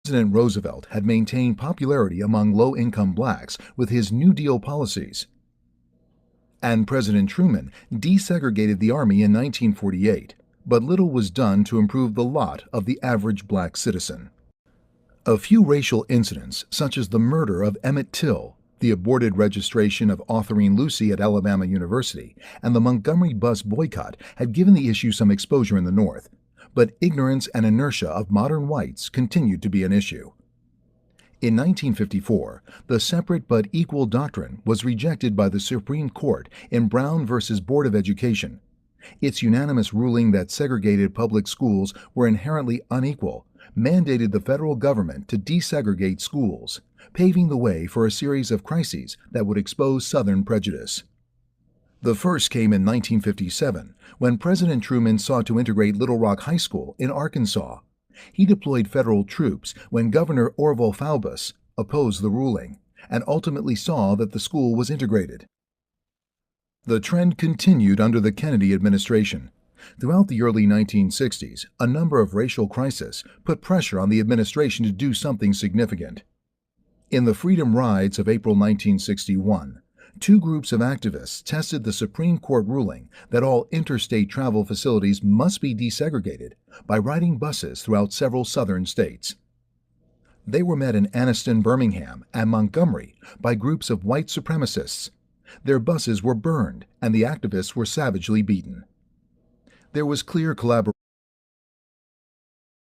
President Roosevelt had maintained popularity among low-income blacks with his New Deal policies, and President Truman desegregated the Army in 1948, but little was done to improve the lot of the average black citizen. A few racial incidents, such as the murder of Emmett Till, the aborted registration of Autherine Lucy at Alabama University, and the Montgomery bus boycott, had given the issue some exposure in the North, but ignorance and inertia of modern whites continued to be an issue. In 1954, the separate but equal doctrine was rejected by the Supreme Court in Brown v. Board of Education. Its unanimous ruling that segregated public schools were inherently unequal mandated the federal government to desegregate schools, paving the way for a series of crises that would expose Southern prejudice. The first came in 1957, when President Truman sought to integrate Little Rock High School in Arkansas. He deployed federal troops when Governor Orval Faubus opposed the ruling and ultimately saw that the school was integrated. The trend continued under the Kennedy administration. Throughout the early 1960s, a number of racial crises put pressure on the administration to do something significant. In the Freedom Rides of April 1961, two groups of activists tested the Supreme Court ruling that all interstate travel facilities must be desegregated by riding buses throughout several southern states. They were met in Anniston, Birmingham, and Montgomery by groups of white supremacists. Their buses were burned, and the activists were savagely beaten. There was clear collaboration